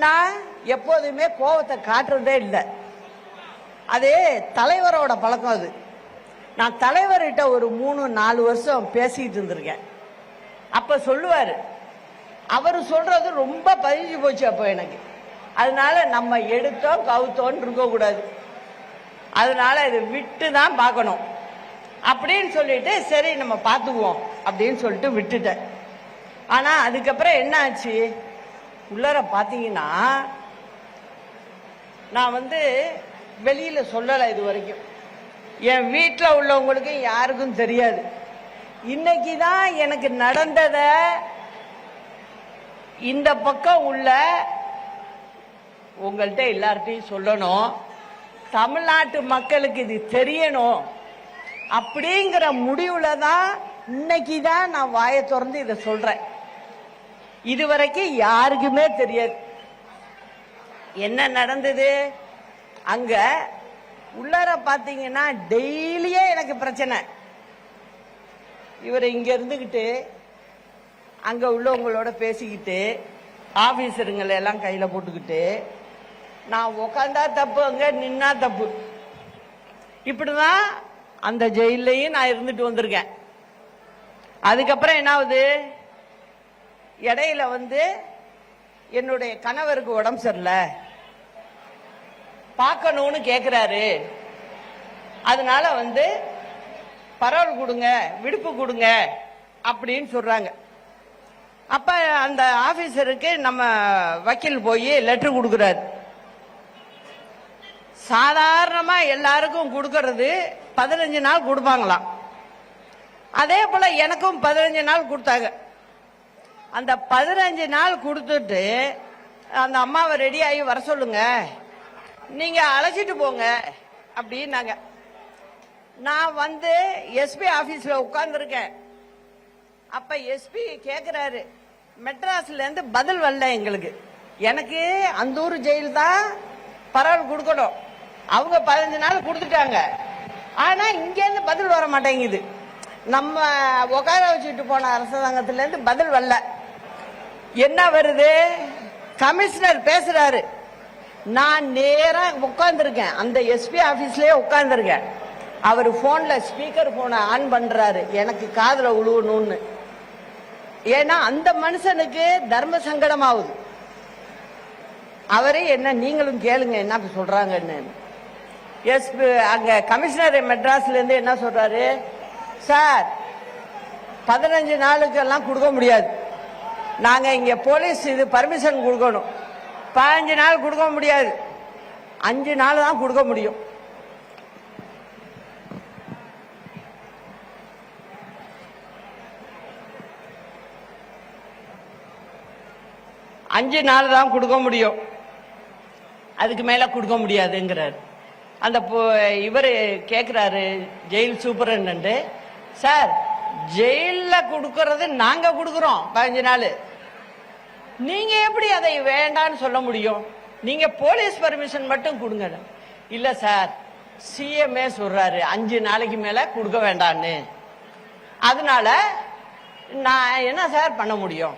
நான் எப்போதுமே கோபத்தை காட்டுறதே இல்லை. அது தலைவரோட பழக்கம். அது நான் தலைவர்கிட்ட ஒரு 3-4 வருஷம் பேசிட்டு இருந்திருக்கேன். அப்ப சொல்லுவாரு, அவரு சொல்றது ரொம்ப பதிஞ்சு போச்சு அப்போ எனக்கு. அதனால நம்ம எடுத்தோம் கவுத்தோன்னு இருக்க கூடாது, அதனால இதை விட்டு தான் பார்க்கணும் அப்படின்னு சொல்லிட்டு, சரி நம்ம பார்த்துக்குவோம் அப்படின்னு சொல்லிட்டு விட்டுட்டேன். ஆனா அதுக்கப்புறம் என்ன ஆச்சு, உள்ளர பாத்தீங்கன்னா, நான் வெளியில சொல்லலை இது வரைக்கும். என் வீட்டில் உள்ளவங்களுக்கு யாருக்கும் தெரியாது. இன்னைக்கு தான் எனக்கு நடந்தத இந்த பக்கம் உள்ள உங்கள்கிட்ட எல்லார்ட்டையும் சொல்லணும். தமிழ்நாட்டு மக்களுக்கு இது தெரியணும் அப்படிங்கிற முடிவுல தான் இன்னைக்கு தான் நான் வாயை திறந்து இதை சொல்றேன். இதுவரைக்கும் யாருக்குமே தெரியாது என்ன நடந்தது. அங்க உள்ளார பாத்தீங்கன்னா டெய்லியே எனக்கு பிரச்சனை. இவர் இங்க இருந்துகிட்டு அங்க உள்ளவங்களோட பேசிக்கிட்டு, ஆபீசருங்களை எல்லாம் கையில போட்டுக்கிட்டு, நான் உக்காந்தா தப்பு, அங்க நின்னா தப்பு, இப்படிதான் அந்த ஜெயிலையும் நான் இருந்துட்டு வந்திருக்கேன். அதுக்கப்புறம் என்ன ஆகுது, இடையில என்னுடைய கணவருக்கு உடம்பு சரியில்லை, பார்க்கணும்னு கேட்கிறாரு. அதனால பரவல் கொடுங்க, விடுப்பு கொடுங்க அப்படின்னு சொல்றாங்க. அப்ப அந்த ஆபீசருக்கு நம்ம வக்கீல் போய் லெட்டர் கொடுக்கிறாரு. சாதாரணமா எல்லாருக்கும் கொடுக்கறது 15 நாள் கொடுப்பாங்களாம். அதே போல எனக்கும் 15 நாள் கொடுத்தாங்க. அந்த 15 நாள் கொடுத்துட்டு அந்த அம்மாவை ரெடி ஆகி வர சொல்லுங்க, நீங்க அழைச்சிட்டு போங்க அப்படின்னாங்க. நான் எஸ்பி ஆபீஸ்ல உட்கார்ந்துருக்கேன். அப்ப எஸ்பி கேக்குறாரு, மெட்ராஸ்ல இருந்து பதில் வரல எங்களுக்கு. எனக்கு அந்த ஊர் ஜெயில் தான் பரவல் கொடுக்கணும். அவங்க 15 நாள் கொடுத்துட்டாங்க. ஆனா இங்க இருந்து பதில் வர மாட்டேங்குது. நம்ம உட்கார வச்சுட்டு போன அரசாங்கத்துல இருந்து பதில் வரல. என்ன வருது, கமிஷனர் பேசுறாரு. நான் நேரா உட்கார்ந்துருக்கேன், அந்த எஸ்பி ஆபீஸ்லயே உட்கார்ந்துருக்கேன். அவர் போன்ல ஸ்பீக்கர் போனை ஆன் பண்றாரு, எனக்கு காதுல உழுவணும்னு. ஏன்னா அந்த மனுஷனுக்கு தர்ம சங்கடம் ஆகுது. அவரே என்ன, நீங்களும் கேளுங்க என்ன சொல்றாங்கன்னு. அங்க கமிஷனர் மெட்ராஸ்ல இருந்து என்ன சொல்றாரு, சார் 15 நாளுக்கு எல்லாம் கொடுக்க முடியாது, நாங்க இங்க போலீஸ் இது பர்மிஷன் கொடுக்கணும், 15 நாள் கொடுக்க முடியாது, 5 நாள் தான் கொடுக்க முடியும். அஞ்சு நாள் தான் கொடுக்க முடியும். அதுக்கு மேல கொடுக்க முடியாதுங்கிறார். அந்த இவர் கேட்கிறாரு ஜெயில் சூப்பரண்ட், சார் ஜெயில கொடுக்கறது நாங்க கொடுக்கறோம் 15 நாள், நீங்க எப்படி அதை வேண்டான்னு சொல்ல முடியும்? நீங்க போலீஸ் பர்மிஷன் மட்டும் கொடுங்க. இல்ல சார், சிஎம்ஏ சொல்றாரு 5 நாளைக்கு மேல கொடுக்க வேண்டான்னு. அதனால நான் என்ன சார் பண்ண முடியும்?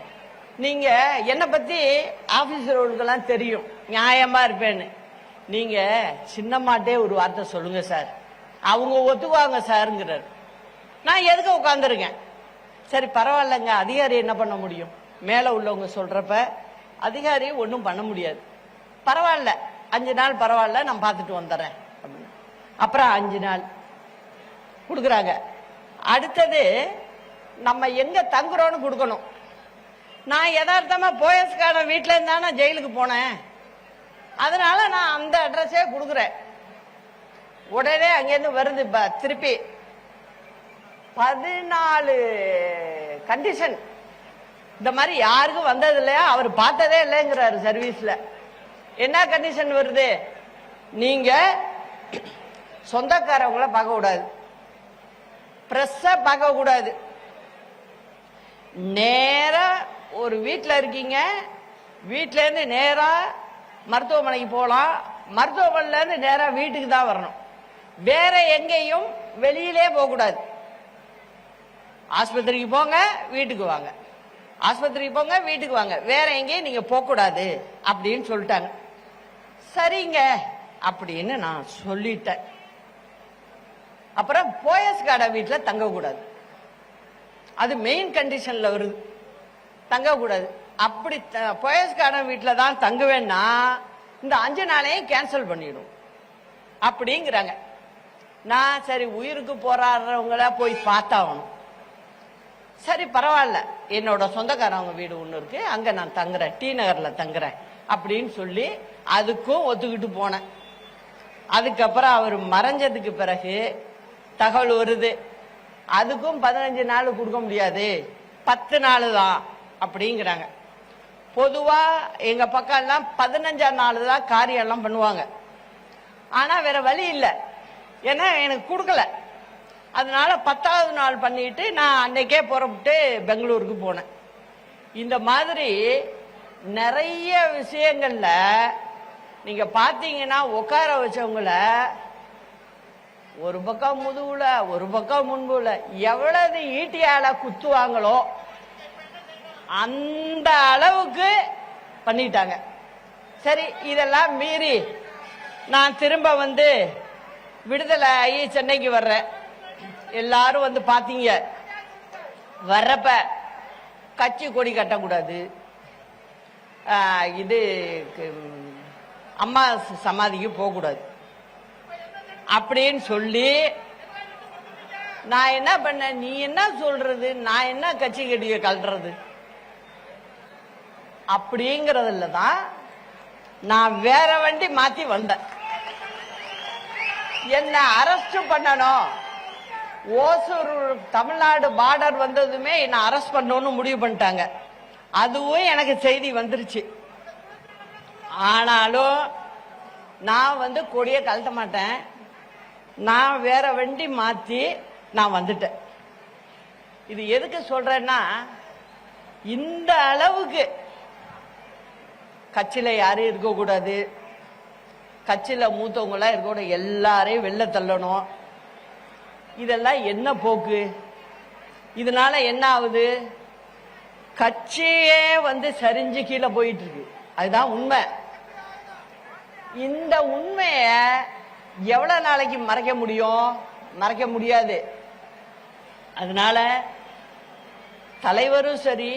நீங்க என்னை பத்தி ஆபீசர்களுக்கெல்லாம் தெரியும், நியாயமா இருப்பேன்னு. நீங்க சின்னம்மாட்டே ஒரு வார்த்தை சொல்லுங்க சார், அவங்க ஒத்துக்குவாங்க சார்ங்கிறார். நான் எதுக்கு உட்காந்துருக்கேன்? சரி பரவாயில்லைங்க, அதிகாரி என்ன பண்ண முடியும்? மேல உள்ளவங்க சொல்றப்ப அதிகாரி ஒன்றும் பண்ண முடியாது. பரவாயில்ல 5 நாள் பரவாயில்ல, நான் பார்த்துட்டு வந்துடுறேன். அப்புறம் 5 நாள் கொடுக்குறாங்க. அடுத்தது நம்ம எங்க தங்குறோம்னு கொடுக்கணும். நான் யதார்த்தமா போயஸ்கான வீட்டுல இருந்தானே ஜெயிலுக்கு போனேன், அதனால நான் அந்த அட்ரஸே கொடுக்குறேன். உடனே அங்கேருந்து வருது திருப்பி 14 கண்டிஷன். இந்த மாதிரி யாருக்கும் வந்தது இல்லையா, அவர் பார்த்ததே இல்லைங்கிறாரு சர்வீஸ்ல. என்ன கண்டிஷன் வருது? நீங்க சொந்தக்காரவங்கள பார்க்க கூடாது, பிரஸ்ஸ பார்க்க கூடாது, நேரா ஒரு வீட்டில் இருக்கீங்க, வீட்டில இருந்து நேரா மருத்துவமனைக்கு போகலாம், மருத்துவமனையில இருந்து நேரா வீட்டுக்கு தான் வரணும், வேற எங்கேயும் வெளியிலே போக கூடாது. ஆஸ்பத்திரிக்கு போங்க வீட்டுக்கு வாங்க, ஆஸ்பத்திரிக்கு போங்க வீட்டுக்கு வாங்க, வேற எங்கேயும் நீங்க போக கூடாது அப்படின்னு சொல்லிட்டாங்க. சரிங்க அப்படின்னு நான் சொல்லிட்டேன். அப்புறம் போயஸ்கார்ட வீட்டில் தங்க கூடாது, அது மெயின் கண்டிஷன்ல வருது, தங்க கூடாது. அப்படி போயஸ்கார்ட வீட்டில் தான் தங்குவேன்னா இந்த 5 நாளையும் கேன்சல் பண்ணிடும் அப்படிங்கிறாங்க. நான் சரி உயிருக்கு போராடுறவங்கள போய் பார்த்தாகணும். சரி பரவாயில்ல, என்னோட சொந்தக்காரவங்க வீடு ஒன்று இருக்கு, அங்க நான் தங்குறேன், டி நகர்ல தங்குறேன் அப்படின்னு சொல்லி அதுக்கும் ஒத்துக்கிட்டு போனேன். அதுக்கப்புறம் அவர் மறைஞ்சதுக்கு பிறகு தகவல் வருது, அதுக்கும் 15 நாள் கொடுக்க முடியாது, 10 நாள் தான் அப்படிங்கிறாங்க. பொதுவா எங்க பக்கம் எல்லாம் 15ஆம் நாள் தான் காரியம் எல்லாம் பண்ணுவாங்க. ஆனா வேற வழி இல்லை, ஏன்னா எனக்கு கொடுக்கல. அதனால 10ஆவது நாள் பண்ணிட்டு நான் அன்னைக்கே புறப்பட்டு பெங்களூருக்கு போனேன். இந்த மாதிரி நிறைய விஷயங்கள்ல நீங்க பாத்தீங்கன்னா உட்கார வச்சவங்கள ஒரு பக்கம் முதுகுல ஒரு பக்கம் முன்புல எவ்வளவு ஈட்டியால குத்துவாங்களோ அந்த அளவுக்கு பண்ணிட்டாங்க. சரி இதெல்லாம் மீறி நான் திரும்ப வந்து விடுதலை ஆகி சென்னைக்கு வர்றேன். எல்லாரும் வந்து பாத்தீங்க, வர்றப்ப கட்சி கொடி கட்டக்கூடாது, இது அம்மா சமாதிக்கு போகக்கூடாது அப்படின்னு சொல்லி நான் என்ன பண்ண, நீ என்ன சொல்றது, நான் என்ன கட்சி கட்டிய கல்றது அப்படிங்கறதுல தான் நான் வேற வண்டி மாத்தி வந்தேன். என்ன அரெஸ்ட் பண்ணணும், ஓசூர் தமிழ்நாடு பார்டர் வந்ததுமே என்ன அரெஸ்ட் பண்ணணும்னு முடிவு பண்ணிட்டாங்க. அதுவும் எனக்கு செய்தி வந்துருச்சு. ஆனாலும் நான் வந்து கொடியை கழட்ட மாட்டேன், நான் வேற வண்டி மாத்தி நான் வந்துட்டேன். இது எதுக்கு சொல்றேன்னா, இந்த அளவுக்கு கட்சியில யாரும் இருக்கக்கூடாது, கட்சியில மூத்தவங்களா இருக்கக்கூடாது, எல்லாரையும் வெளில தள்ளணும். இதெல்லாம் என்ன போக்கு? இதனால என்ன ஆகுது? கட்சியே வந்து சரிஞ்சு கீழே போயிட்டு இருக்கு. அதுதான் உண்மை. இந்த உண்மைய எவ்வளவு நாளைக்கு மறைக்க முடியும்? மறைக்க முடியாது. அதனால தலைவரும் சரி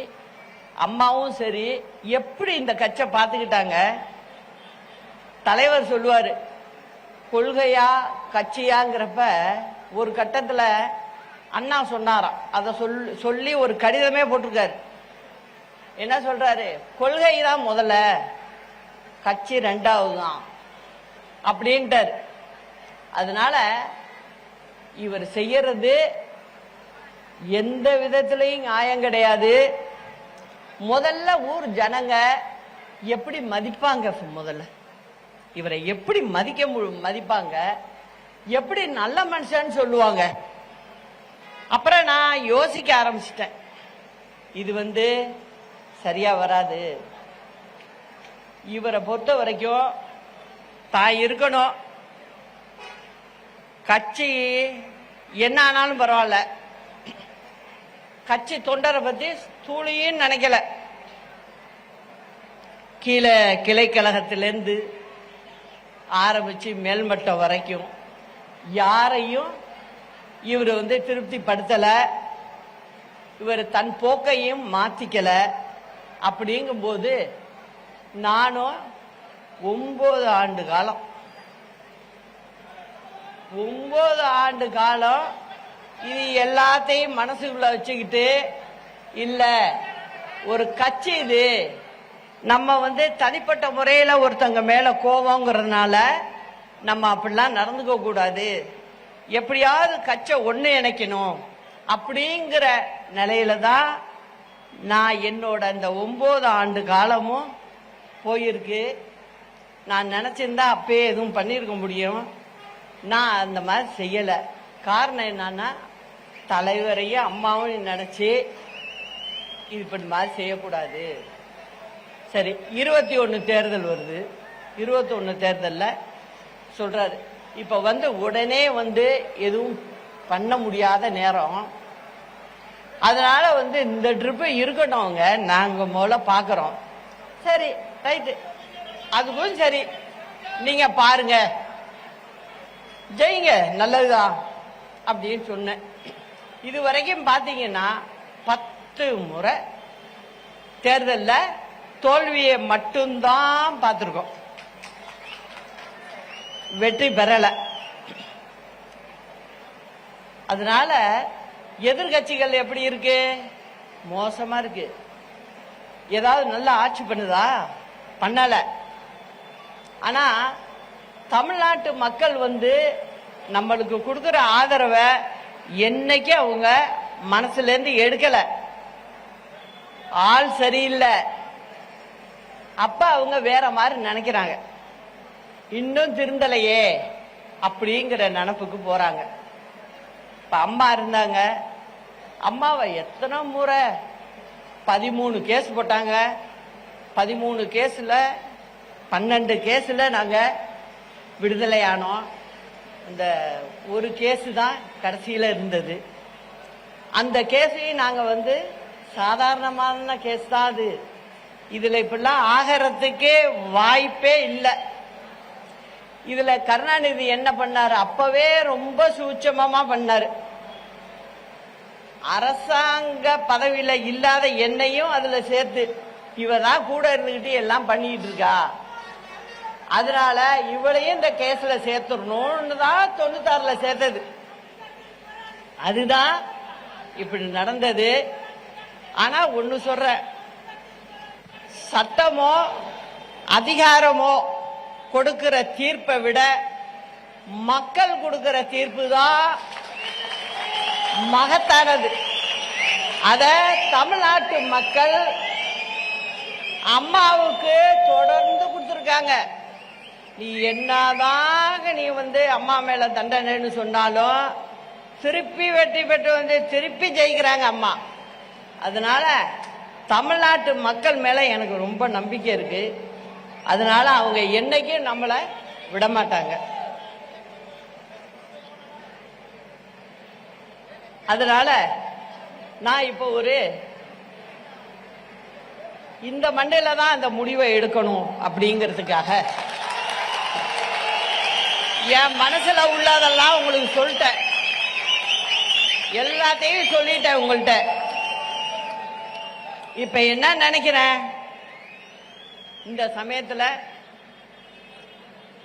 அம்மாவும் சரி எப்படி இந்த கட்சியை பார்த்துக்கிட்டாங்க? தலைவர் சொல்லுவாரு கொள்கையா கட்சியாங்கிறப்ப ஒரு கட்டத்துல அண்ணா சொன்னாராம், அதை சொல்லி ஒரு கடிதமே போட்டிருக்காரு. என்ன சொல்றாரு? கொள்கை தான் முதல்ல, கட்சி 2வது தான் அப்படின்ட்டார். அதனால இவர் செய்யறது எந்த விதத்திலையும் நியாயம் கிடையாது. முதல்ல ஊர் ஜனங்க எப்படி மதிப்பாங்க? முதல்ல இவரை எப்படி மதிப்பாங்க, எப்படி நல்ல மனுஷன்னு சொல்லுவாங்க. அப்புறம் நான் யோசிக்க ஆரம்பிச்சிட்டேன், இது சரியா வராது. இவரை பொறுத்த வரைக்கும் தான் இருக்கணும், கட்சி என்ன ஆனாலும் பரவாயில்ல, கட்சி தொண்டரை பத்தி தூளின்னு நினைக்கல. கீழே கிளை கழகத்திலிருந்து ஆரம்பிச்சு மேல்மட்டம் வரைக்கும் யாரையும் இவர் திருப்திப்படுத்தல, இவர் தன் போக்கையும் மாத்திக்கல. அப்படிங்கும்போது நானும் 9 ஆண்டு காலம் 9 ஆண்டு காலம் இது எல்லாத்தையும் மனசுக்குள்ள வச்சுக்கிட்டு, இல்ல ஒரு கட்சி இது, நம்ம தனிப்பட்ட முறையில ஒருத்தங்க மேல கோபங்கிறதுனால நம்ம அப்படிலாம் நடந்துக்க கூடாது, எப்படியாவது கட்சி ஒண்ணு இணைக்கணும் அப்படிங்கிற நிலையில தான் நான் என்னோட இந்த 9 ஆண்டு காலமும் போயிருக்கு. நான் நினைச்சிருந்தா அப்பயே எதுவும் பண்ணிருக்க முடியும். நான் அந்த மாதிரி செய்யல. காரணம் என்னன்னா, தலைவரையும் அம்மாவும் நினைச்சு இது இப்படி மாதிரி செய்யக்கூடாது. சரி, 21 தேர்தல் வருது. 21 தேர்தல்ல சொல்றாரு, இப்ப உடனே எதுவும் பண்ண முடியாத நேரம், அதனால இந்த ட்ரிப் இருக்கணும்ங்க, நாங்க முதல்ல பாக்குறோம். சரி, ரைட்டு, அதுக்கும் சரி, நீங்க பாருங்க, ஜெயிங்க, நல்லதுதான் அப்படின்னு சொன்னேன். இது வரைக்கும் பாத்தீங்கன்னா 10 முறை தேர்தல்ல தோல்வியை மட்டும்தான் பார்த்திருக்கோம், வெற்றி பெறல. அதனால எதிர்கட்சிகள் எப்படி இருக்கு? மோசமா இருக்கு. ஏதாவது நல்ல ஆட்சி பண்ணுதா? பண்ணல. ஆனா தமிழ்நாட்டு மக்கள் நம்மளுக்கு கொடுக்கிற ஆதரவை என்னைக்கு அவங்க மனசுல இருந்து எடுக்கல. ஆள் சரியில்லை, அப்ப அவங்க வேற மாதிரி நினைக்கிறாங்க, இன்னும் திருந்தலையே அப்படிங்கிற நினைப்புக்கு போறாங்க. இப்ப அம்மா இருந்தாங்க, அம்மாவை எத்தனை முறை 13 கேஸ் போட்டாங்க. 13 கேஸ்ல 12 கேஸ்ல நாங்க விடுதலை ஆனோம். இந்த ஒரு கேஸ் தான் கடைசியில இருந்தது. அந்த கேஸையும் நாங்க சாதாரணமான கேஸ் தான் அது. இதுல இப்படிலாம் ஆகிறதுக்கே வாய்ப்பே இல்லை. இதுல கருணாநிதி என்ன பண்ணாரு? அப்பவே ரொம்ப சூட்சமமா பண்ணாரு. அரசாங்க பதவியில இல்லாத என்னையும் அதுல சேர்த்து, இவதான் கூட இருந்துகிட்டு எல்லாம் பண்ணிட்டு இருக்கா, அதனால இவளையும் இந்த கேஸ்ல சேர்த்துடணும்னு தான் 96ல சேர்த்தது. அதுதான் இப்படி நடந்தது. ஆனா ஒண்ணு சொல்ற, சட்டமோ அதிகாரமோ கொடுக்கிற தீர்ப்பை விட மக்கள் கொடுக்கிற தீர்ப்பு தான் மகத்தானது. அத தமிழ்நாட்டு மக்கள் அம்மாவுக்கு தொடர்ந்து கொடுத்திருக்காங்க. நீ என்னதான் நீ அம்மா மேல தண்டனைன்னு சொன்னாலும் திருப்பி வெற்றி பெற்று திருப்பி ஜெயிக்கிறாங்க அம்மா. அதனால தமிழ்நாட்டு மக்கள் மேல எனக்கு ரொம்ப நம்பிக்கை இருக்கு. அதனால அவங்க என்னைக்கும் நம்மளை விட மாட்டாங்க. அதனால நான் இப்போ இந்த மண்டையில தான் அந்த முடிவை எடுக்கணும் அப்படிங்கிறதுக்காக என் மனசுல உள்ளதெல்லாம் உங்களுக்கு சொல்லிட்டேன், எல்லாத்தையும் சொல்லிட்டேன் உங்கள்கிட்ட. இப்ப என்ன நினைக்கிறேன், இந்த சமயத்துல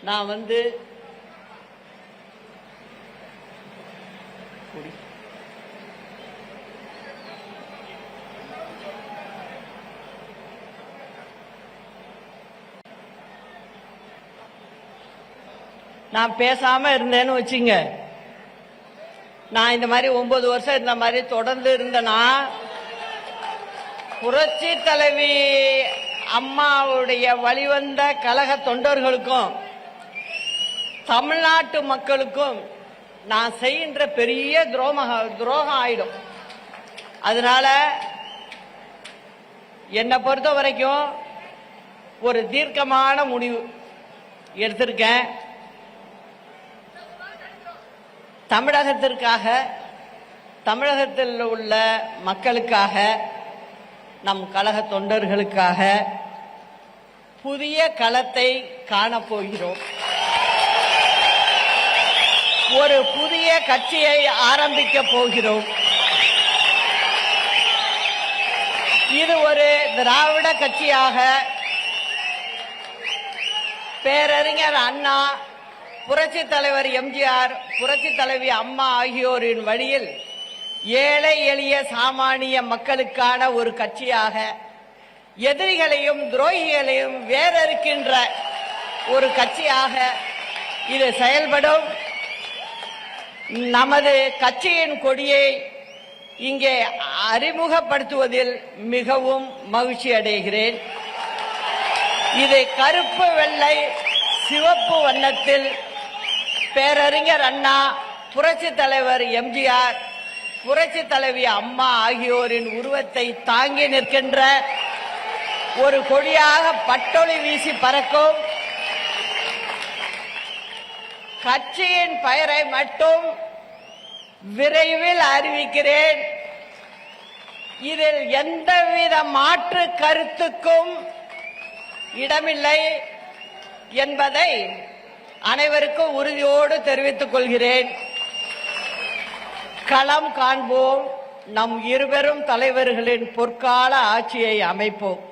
நான் நான் பேசாம இருந்தேன்னு வச்சுங்க, நான் இந்த மாதிரி 9 வருஷம் இருந்த மாதிரி தொடர்ந்து இருந்தேன்னா புரட்சி தலைவி அம்மாவுடைய வழிவந்த கழக தொண்டர்களுக்கும் தமிழ்நாட்டு மக்களுக்கும் நான் செய்கின்ற பெரிய துரோகம் ஆயிடும். அதனால என்னை பொறுத்த வரைக்கும் ஒரு தீர்க்கமான முடிவு எடுத்திருக்கேன். தமிழகத்திற்காக, தமிழகத்தில் உள்ள மக்களுக்காக, நம் கழக தொண்டர்களுக்காக புதிய களத்தை காணப்போகிறோம். ஒரு புதிய கட்சியை ஆரம்பிக்க போகிறோம். இது ஒரு திராவிட கட்சியாக பேரறிஞர் அண்ணா, புரட்சி தலைவர் எம்ஜிஆர், புரட்சி தலைவி அம்மா ஆகியோரின் வழியில் ஏழை எளிய சாமானிய மக்களுக்கான ஒரு கட்சியாக, எதிரிகளையும் துரோகிகளையும் வேறறுக்கின்ற ஒரு கட்சியாக இது செயல்படும். நமது கட்சியின் கொடியை இங்கே அறிமுகப்படுத்துவதில் மிகவும் மகிழ்ச்சி அடைகிறேன். இது கருப்பு, வெள்ளை, சிவப்பு வண்ணத்தில் பேரறிஞர் அண்ணா, புரட்சி தலைவர் எம்ஜிஆர், புரட்சி தலைவி அம்மா ஆகியோரின் உருவத்தை தாங்கி நிற்கின்ற ஒரு கொடியாக பட்டொளி வீசி பறக்கும். கட்சியின் பெயரை மட்டும் விரைவில் அறிவிக்கிறேன். இதில் எந்தவித மாற்று கருத்துக்கும் இடமில்லை என்பதை அனைவருக்கும் உறுதியோடு தெரிவித்துக் கொள்கிறேன். களம் காண்போம், நம் இருவரும் தலைவர்களின் பொற்கால ஆட்சியை அமைப்போம்.